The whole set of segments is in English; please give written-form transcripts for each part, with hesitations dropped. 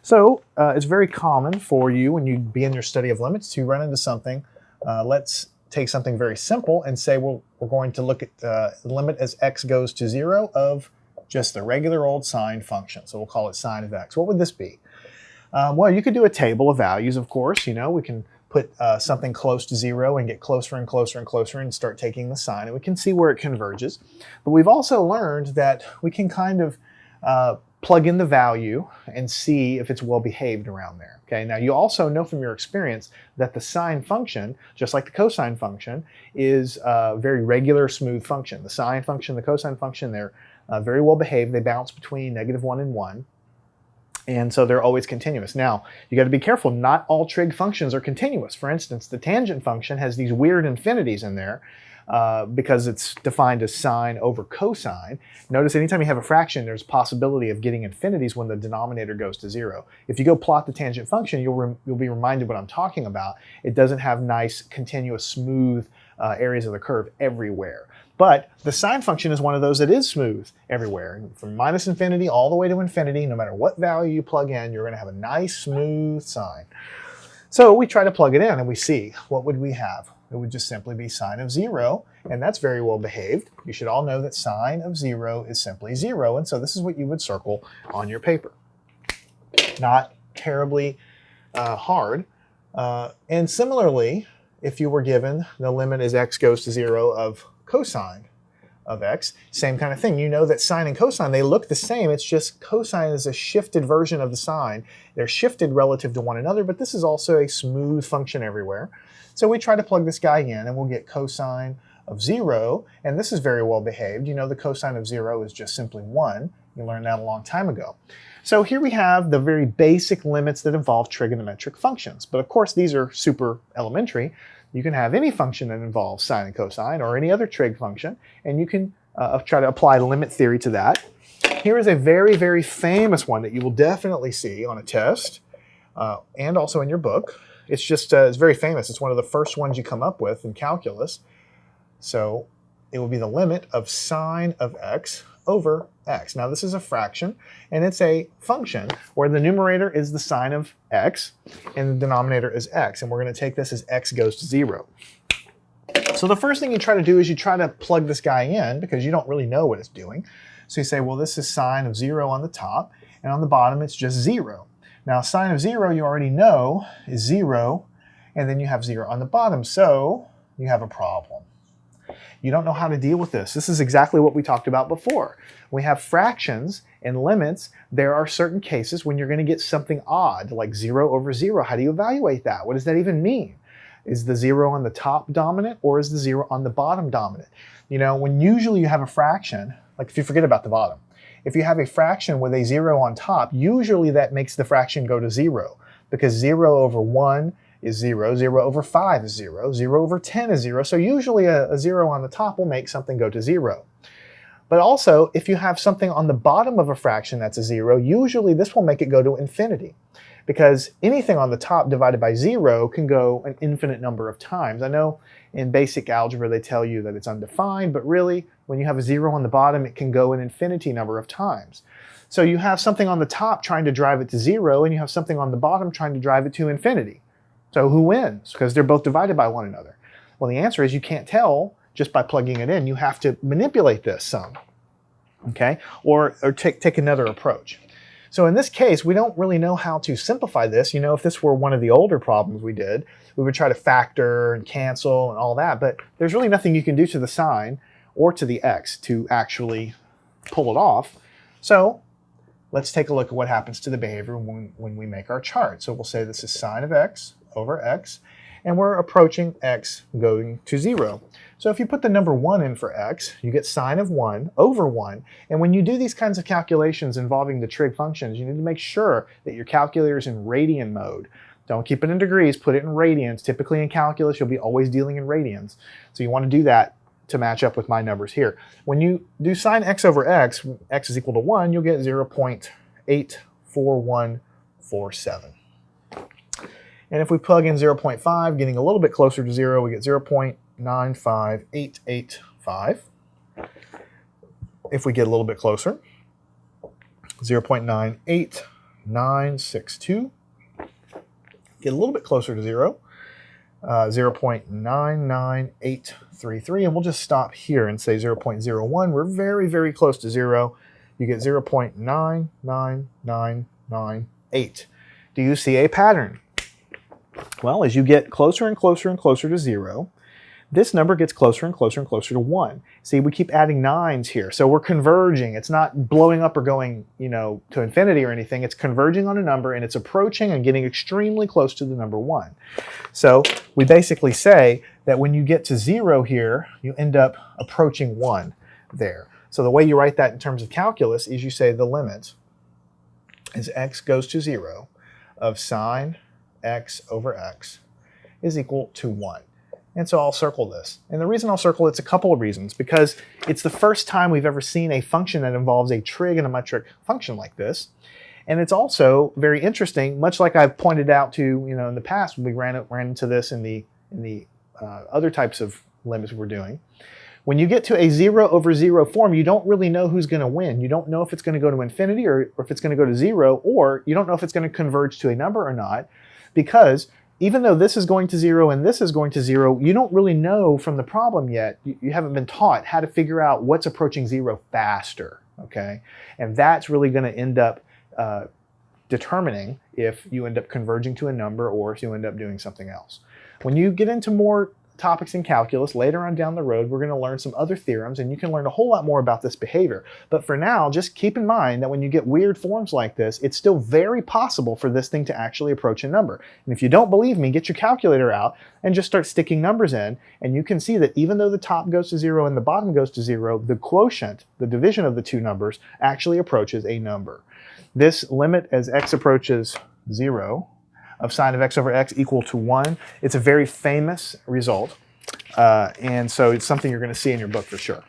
So it's very common for you when you begin your study of limits to run into something. Let's take something very simple and say, well, we're going to look at the limit as x goes to 0 of just the regular old sine function. So we'll call it sine of x. What would this be? Well, you could do a table of values, of course. You know, we can put something close to 0 and get closer and closer and closer and start taking the sine, and we can see where it converges. But we've also learned that we can kind of plug in the value and see if it's well behaved around there. Okay, now you also know from your experience that the sine function, just like the cosine function, is a very regular, smooth function. The sine function, the cosine function, they're very well behaved. They bounce between -1 and 1. And so they're always continuous. Now, you got to be careful. Not all trig functions are continuous. For instance, the tangent function has these weird infinities in there because it's defined as sine over cosine. Notice anytime you have a fraction, there's a possibility of getting infinities when the denominator goes to 0. If you go plot the tangent function, you'll be reminded what I'm talking about. It doesn't have nice, continuous, smooth areas of the curve everywhere. But the sine function is one of those that is smooth everywhere. From minus infinity all the way to infinity, no matter what value you plug in, you're going to have a nice, smooth sine. So we try to plug it in and we see, what would we have? It would just simply be sine of 0, and that's very well behaved. You should all know that sine of 0 is simply 0, and so this is what you would circle on your paper. Not terribly hard. And similarly, if you were given the limit as x goes to 0 of cosine of x, same kind of thing. You know that sine and cosine, they look the same. It's just cosine is a shifted version of the sine. They're shifted relative to one another, but this is also a smooth function everywhere. So we try to plug this guy in and we'll get cosine of 0, and this is very well behaved. You know the cosine of 0 is just simply 1. You learned that a long time ago. So here we have the very basic limits that involve trigonometric functions. But of course, these are super elementary. You can have any function that involves sine and cosine or any other trig function, and you can try to apply limit theory to that. Here is a very, very famous one that you will definitely see on a test and also in your book. It's just, it's very famous. It's one of the first ones you come up with in calculus. So it will be the limit of sine of x over x. Now this is a fraction, and it's a function where the numerator is the sine of x and the denominator is x, and we're going to take this as x goes to 0. So the first thing you try to do is you try to plug this guy in because you don't really know what it's doing. So you say, well, this is sine of 0 on the top, and on the bottom it's just 0. Now sine of 0 you already know is 0, and then you have 0 on the bottom, so you have a problem. You don't know how to deal with this. This is exactly what we talked about before. We have fractions and limits. There are certain cases when you're going to get something odd, like 0 over 0. How do you evaluate that? What does that even mean? Is the 0 on the top dominant, or is the 0 on the bottom dominant? You know, when usually you have a fraction, like if you forget about the bottom, if you have a fraction with a 0 on top, usually that makes the fraction go to 0, because 0 over 1 is 0, 0 over 5 is 0, 0 over 10 is 0. So usually a 0 on the top will make something go to 0. But also, if you have something on the bottom of a fraction that's a 0, usually this will make it go to infinity, because anything on the top divided by 0 can go an infinite number of times. I know in basic algebra they tell you that it's undefined, but really, when you have a 0 on the bottom, it can go an infinity number of times. So you have something on the top trying to drive it to 0, and you have something on the bottom trying to drive it to infinity. So who wins? Because they're both divided by one another. Well, the answer is you can't tell just by plugging it in. You have to manipulate this some, okay? Or take another approach. So in this case, we don't really know how to simplify this. You know, if this were one of the older problems we did, we would try to factor and cancel and all that, but there's really nothing you can do to the sine or to the x to actually pull it off. So let's take a look at what happens to the behavior when we make our chart. So we'll say this is sine of x over x, and we're approaching x going to 0. So if you put the number 1 in for x, you get sine of 1 over 1. And when you do these kinds of calculations involving the trig functions, you need to make sure that your calculator is in radian mode. Don't keep it in degrees, put it in radians. Typically in calculus, you'll be always dealing in radians. So you want to do that to match up with my numbers here. When you do sine x over x, x is equal to 1, you'll get 0.84147. And if we plug in 0.5, getting a little bit closer to 0, we get 0.95885. If we get a little bit closer, 0.98 0.962. Get a little bit closer to 0. 0.99833, and we'll just stop here and say 0.01. We're very, very close to 0. You get 0.99998. Do you see a pattern? Well, as you get closer and closer and closer to 0, this number gets closer and closer and closer to 1. See, we keep adding 9s here, so we're converging. It's not blowing up or going, to infinity or anything. It's converging on a number, and it's approaching and getting extremely close to the number 1. So we basically say that when you get to 0 here, you end up approaching 1 there. So the way you write that in terms of calculus is you say the limit as x goes to 0 of sine x over x is equal to 1. And so I'll circle this. And the reason I'll circle it's a couple of reasons, because it's the first time we've ever seen a function that involves a trigonometric function like this. And it's also very interesting, much like I've pointed out to, in the past when we ran into this in the other types of limits we're doing. When you get to a 0 over 0 form, you don't really know who's going to win. You don't know if it's going to go to infinity or if it's going to go to 0, or you don't know if it's going to converge to a number or not, because even though this is going to 0 and this is going to 0, you don't really know from the problem yet. You haven't been taught how to figure out what's approaching 0 faster, okay? And that's really going to end up determining if you end up converging to a number or if you end up doing something else. When you get into more topics in calculus later on down the road, we're going to learn some other theorems, and you can learn a whole lot more about this behavior. But for now, just keep in mind that when you get weird forms like this, it's still very possible for this thing to actually approach a number. And if you don't believe me, get your calculator out and just start sticking numbers in, and you can see that even though the top goes to 0 and the bottom goes to 0, the quotient, the division of the two numbers, actually approaches a number. This limit as x approaches 0 of sine of x over x equal to 1. It's a very famous result, and so it's something you're going to see in your book for sure.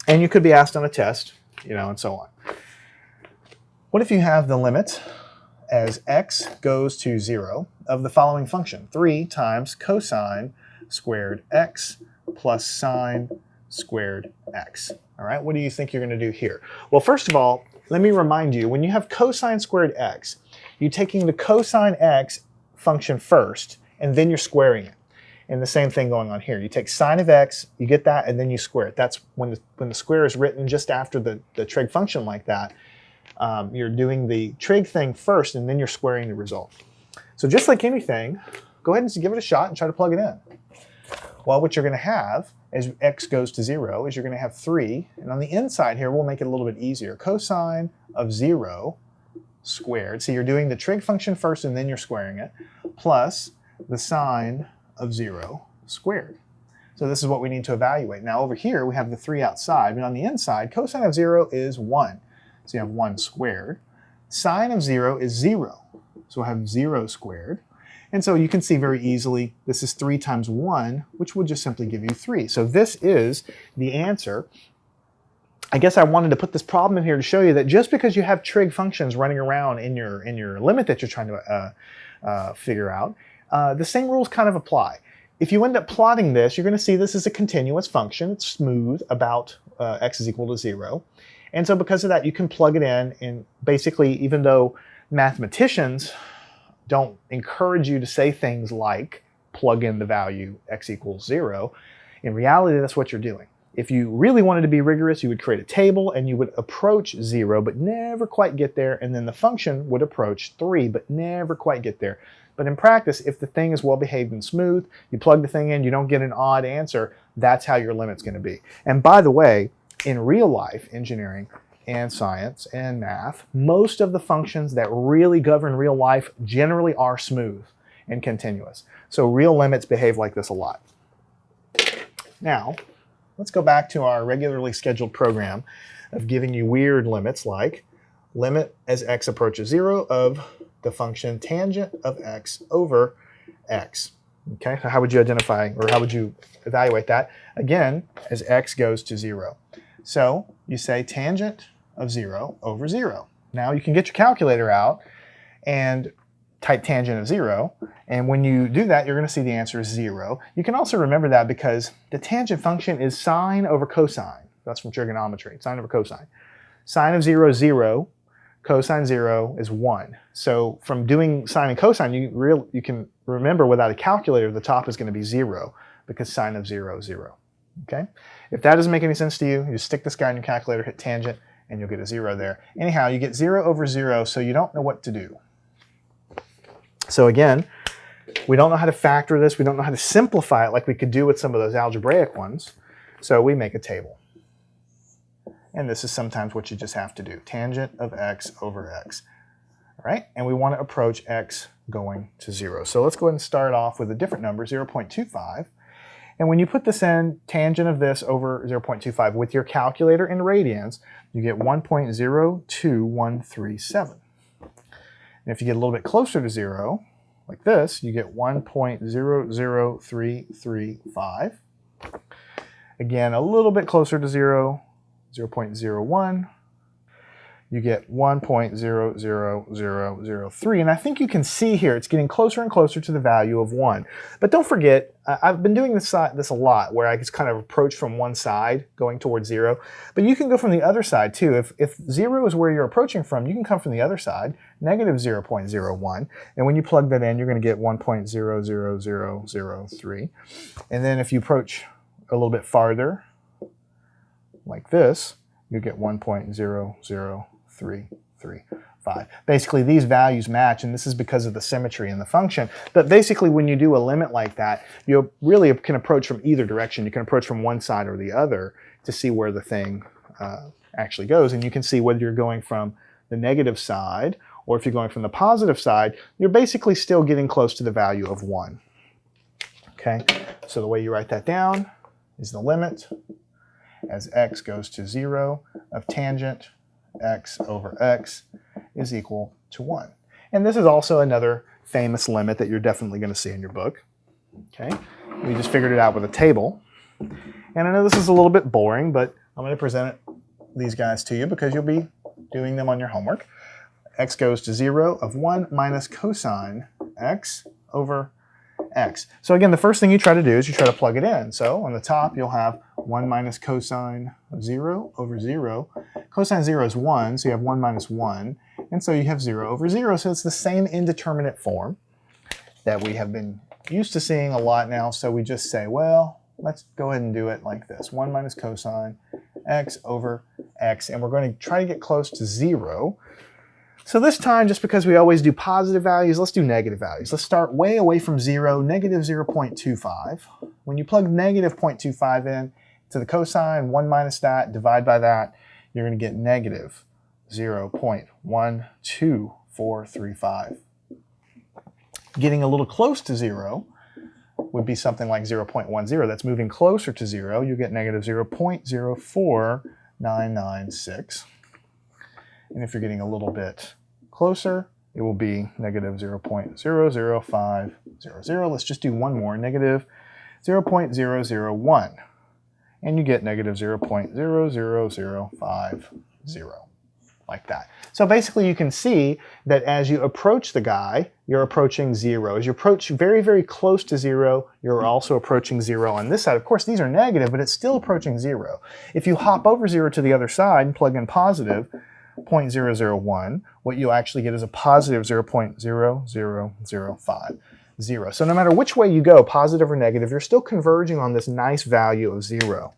And you could be asked on a test, and so on. What if you have the limit as x goes to 0 of the following function, 3 times cosine squared x plus sine squared x? All right, what do you think you're going to do here? Well, first of all, let me remind you, when you have cosine squared x, you're taking the cosine x function first, and then you're squaring it. And the same thing going on here. You take sine of x, you get that, and then you square it. That's when the square is written just after the trig function like that. You're doing the trig thing first, and then you're squaring the result. So just like anything, go ahead and give it a shot and try to plug it in. Well, what you're going to have as x goes to 0 is you're going to have 3. And on the inside here, we'll make it a little bit easier. Cosine of 0 squared. So you're doing the trig function first and then you're squaring it, plus the sine of 0 squared. So this is what we need to evaluate. Now over here we have the 3 outside, but on the inside cosine of 0 is 1. So you have 1 squared. Sine of 0 is 0. So we'll have 0 squared. And so you can see very easily this is 3 times 1, which will just simply give you 3. So this is the answer. I guess I wanted to put this problem in here to show you that just because you have trig functions running around in your limit that you're trying to figure out, the same rules kind of apply. If you end up plotting this, you're going to see this is a continuous function. It's smooth about x is equal to 0. And so because of that, you can plug it in, and basically, even though mathematicians don't encourage you to say things like plug in the value x equals 0, in reality, that's what you're doing. If you really wanted to be rigorous, you would create a table and you would approach 0 but never quite get there, and then the function would approach 3 but never quite get there. But in practice, if the thing is well behaved and smooth, you plug the thing in, you don't get an odd answer, that's how your limit's going to be. And by the way, in real life engineering and science and math, most of the functions that really govern real life generally are smooth and continuous. So real limits behave like this a lot. Now, let's go back to our regularly scheduled program of giving you weird limits like limit as x approaches 0 of the function tangent of x over x. Okay, so how would you identify, or how would you evaluate that? Again, as x goes to 0. So you say tangent of 0 over 0. Now you can get your calculator out and type tangent of 0, and when you do that, you're going to see the answer is 0. You can also remember that because the tangent function is sine over cosine. That's from trigonometry, sine over cosine. Sine of 0 is 0. cosine 0 is 1. So from doing sine and cosine, you can remember without a calculator, the top is going to be 0 because sine of 0 is 0. Okay? If that doesn't make any sense to you, you just stick this guy in your calculator, hit tangent, and you'll get a 0 there. Anyhow, you get 0 over 0, so you don't know what to do. So again, we don't know how to factor this. We don't know how to simplify it like we could do with some of those algebraic ones. So we make a table. And this is sometimes what you just have to do. Tangent of x over x. All right? And we want to approach x going to 0. So let's go ahead and start off with a different number, 0.25. And when you put this in, tangent of this over 0.25 with your calculator in radians, you get 1.02137. And if you get a little bit closer to 0, like this, you get 1.00335. Again, a little bit closer to 0, 0.01. You get 1.00003. And I think you can see here it's getting closer and closer to the value of 1. But don't forget, I've been doing this a lot where I just kind of approach from one side going towards 0. But you can go from the other side too. If 0 is where you're approaching from, you can come from the other side, negative 0.01. And when you plug that in, you're going to get 1.00003. And then if you approach a little bit farther, like this, you get 1.00335. Basically, these values match, and this is because of the symmetry in the function. But basically, when you do a limit like that, you really can approach from either direction. You can approach from one side or the other to see where the thing actually goes. And you can see whether you're going from the negative side or if you're going from the positive side, you're basically still getting close to the value of 1. Okay, so the way you write that down is the limit as x goes to 0 of tangent x over x is equal to 1. And this is also another famous limit that you're definitely going to see in your book. Okay, we just figured it out with a table. And I know this is a little bit boring, but I'm going to present these guys to you because you'll be doing them on your homework. X goes to 0 of 1 minus cosine x over x. So again, the first thing you try to do is you try to plug it in. So on the top, you'll have 1 minus cosine of 0 over 0. Cosine 0 is 1, so you have 1 minus 1. And so you have 0 over 0. So it's the same indeterminate form that we have been used to seeing a lot now. So we just say, well, let's go ahead and do it like this. 1 minus cosine x over x. And we're going to try to get close to 0. So this time, just because we always do positive values, let's do negative values. Let's start way away from 0, negative 0.25. When you plug negative 0.25 in to the cosine, 1 minus that, divide by that, you're going to get negative 0.12435. Getting a little close to 0 would be something like 0.10. That's moving closer to 0. You get negative 0.04996. And if you're getting a little bit closer, it will be negative 0.00500. Let's just do one more, negative 0.001. And you get negative 0.00050, like that. So basically you can see that as you approach the guy, you're approaching 0. As you approach very, very close to 0, you're also approaching 0 on this side. Of course, these are negative, but it's still approaching 0. If you hop over 0 to the other side and plug in positive 0.001, what you actually get is a positive 0.00050. So no matter which way you go, positive or negative, you're still converging on this nice value of 0.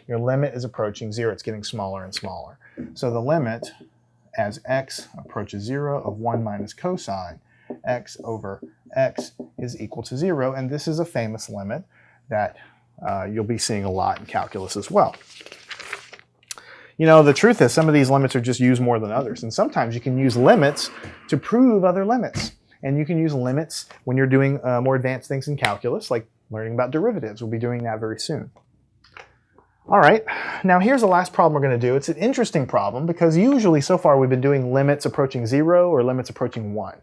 Your limit is approaching 0. It's getting smaller and smaller. So the limit as x approaches 0 of 1 minus cosine x over x is equal to 0. And this is a famous limit that you'll be seeing a lot in calculus as well. You know, the truth is some of these limits are just used more than others. And sometimes you can use limits to prove other limits. And you can use limits when you're doing more advanced things in calculus, like learning about derivatives. We'll be doing that very soon. All right, now here's the last problem we're going to do. It's an interesting problem because usually so far we've been doing limits approaching 0 or limits approaching 1.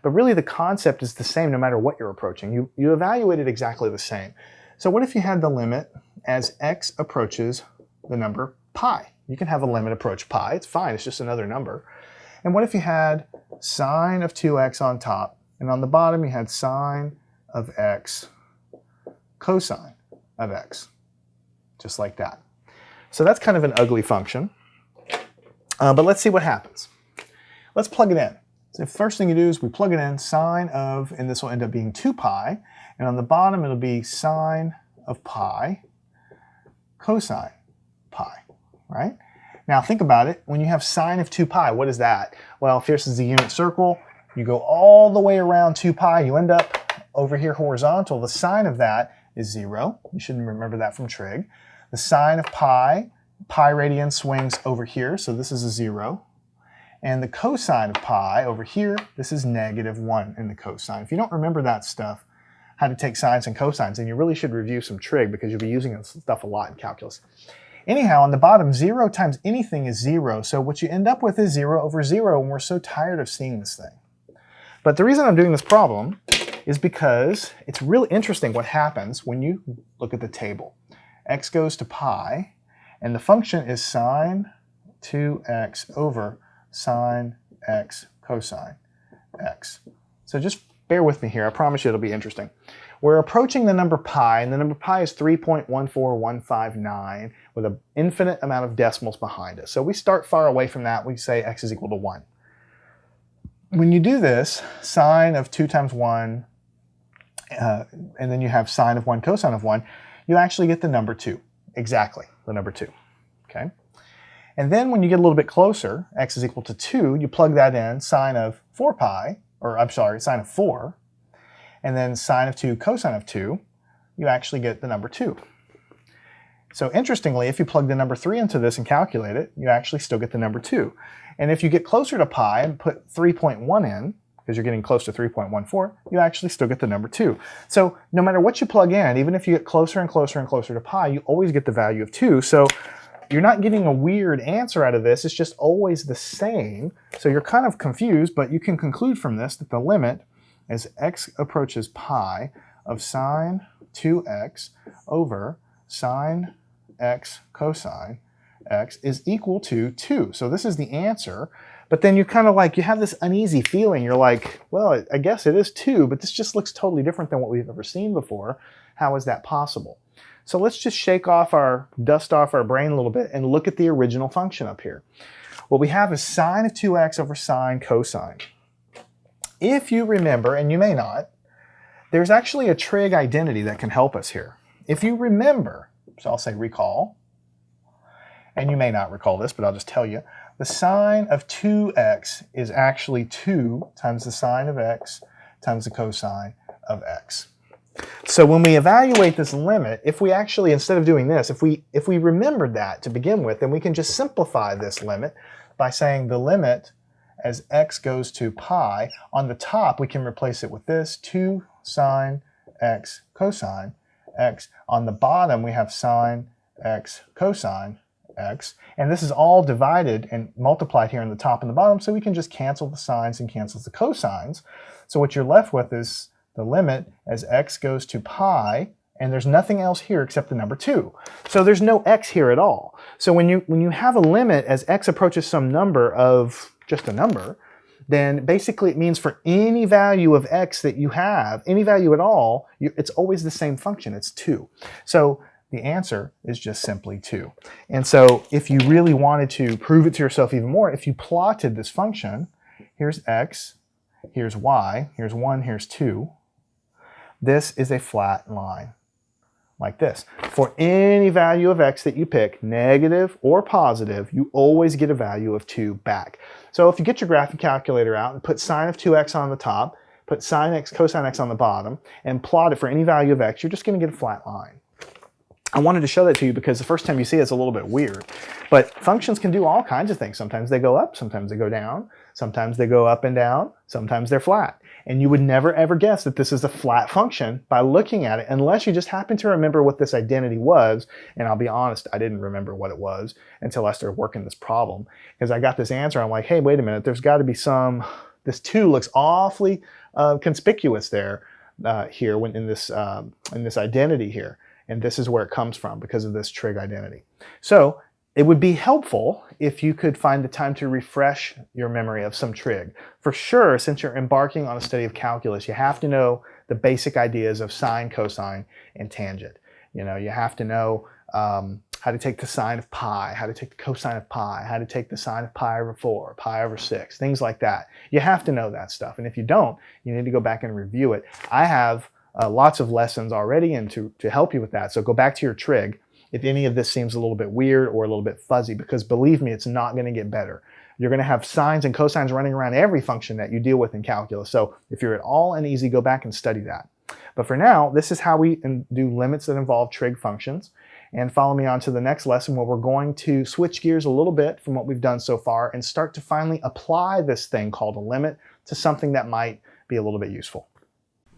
But really the concept is the same no matter what you're approaching. You evaluate it exactly the same. So what if you had the limit as x approaches the number pi? You can have a limit approach pi. It's fine. It's just another number. And what if you had sine of 2x on top, and on the bottom you had sine of x cosine of x, just like that. So that's kind of an ugly function. But let's see what happens. let's plug it in. So the first thing you do is we plug it in, sine of, and this will end up being 2 pi, and on the bottom it'll be sine of pi cosine pi, right? Now think about it. When you have sine of 2 pi, what is that? Well, if this is a unit circle, you go all the way around 2 pi, you end up over here horizontal. The sine of that is 0. You should remember that from trig. The sine of pi radian swings over here, so this is a 0. And the cosine of pi over here, this is -1 in the cosine. If you don't remember that stuff, how to take sines and cosines, then you really should review some trig because you'll be using this stuff a lot in calculus. Anyhow, on the bottom, 0 times anything is 0. So what you end up with is 0 over 0, and we're so tired of seeing this thing. But the reason I'm doing this problem is because it's really interesting what happens when you look at the table. X goes to pi, and the function is sine 2x over sine x cosine x. So just bear with me here. I promise you it'll be interesting. We're approaching the number pi, and the number pi is 3.14159 with an infinite amount of decimals behind us. So we start far away from that. We say x is equal to 1. When you do this, sine of 2 times 1, and then you have sine of 1 cosine of 1, you actually get the number 2. Exactly, the number 2. Okay? And then when you get a little bit closer, x is equal to 2, you plug that in, sine of 4 pi, or I'm sorry, sine of 4, and then sine of 2 cosine of 2, you actually get the number 2. So interestingly, if you plug the number 3 into this and calculate it, you actually still get the number 2. And if you get closer to pi and put 3.1 in, because you're getting close to 3.14, you actually still get the number 2. So no matter what you plug in, even if you get closer and closer and closer to pi, you always get the value of 2. So you're not getting a weird answer out of this. It's just always the same. So you're kind of confused, but you can conclude from this that the limit as x approaches pi of sine 2x over sine x cosine x is equal to 2. So this is the answer. But then you kind of like, you have this uneasy feeling. You're like, well, I guess it is 2, but this just looks totally different than what we've ever seen before. How is that possible? So let's just dust off our brain a little bit and look at the original function up here. What we have is sine of 2x over sine cosine. If you remember, and you may not, there's actually a trig identity that can help us here. If you remember, so I'll say recall, and you may not recall this, but I'll just tell you, the sine of 2x is actually 2 times the sine of x times the cosine of x. So when we evaluate this limit, if we actually, instead of doing this, if we remembered that to begin with, then we can just simplify this limit by saying the limit as x goes to pi, on the top we can replace it with this, 2 sine x cosine x. On the bottom we have sine x cosine x, and this is all divided and multiplied here on the top and the bottom, so we can just cancel the sines and cancel the cosines. So what you're left with is the limit as x goes to pi, and there's nothing else here except the number 2. So there's no x here at all. So when you have a limit as x approaches some number of just a number, then basically it means for any value of x that you have, any value at all, it's always the same function, it's 2. So the answer is just simply 2. And so if you really wanted to prove it to yourself even more, if you plotted this function, here's x, here's y, here's 1, here's 2, this is a flat line, like this. For any value of x that you pick, negative or positive, you always get a value of 2 back. So if you get your graphing calculator out and put sine of 2x on the top, put sine x cosine x on the bottom, and plot it for any value of x, you're just going to get a flat line. I wanted to show that to you because the first time you see it, it's a little bit weird. But functions can do all kinds of things. Sometimes they go up, sometimes they go down, sometimes they go up and down, sometimes they're flat. And you would never ever guess that this is a flat function by looking at it, unless you just happen to remember what this identity was. And I'll be honest, I didn't remember what it was until I started working this problem. Because I got this answer, I'm like, hey, wait a minute, there's got to be some, this 2 looks awfully conspicuous there, here when in this identity here. And this is where it comes from because of this trig identity. So it would be helpful if you could find the time to refresh your memory of some trig. For sure, since you're embarking on a study of calculus, you have to know the basic ideas of sine, cosine, and tangent. You know, you have to know how to take the sine of pi, how to take the cosine of pi, how to take the sine of pi over 4, pi over 6, things like that. You have to know that stuff. And if you don't, you need to go back and review it. I have lots of lessons already and to help you with that. So go back to your trig if any of this seems a little bit weird or a little bit fuzzy, because believe me, it's not going to get better. You're going to have sines and cosines running around every function that you deal with in calculus. So if you're at all uneasy, go back and study that. But for now, this is how we do limits that involve trig functions. And follow me on to the next lesson where we're going to switch gears a little bit from what we've done so far and start to finally apply this thing called a limit to something that might be a little bit useful.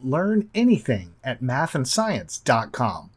Learn anything at mathandscience.com.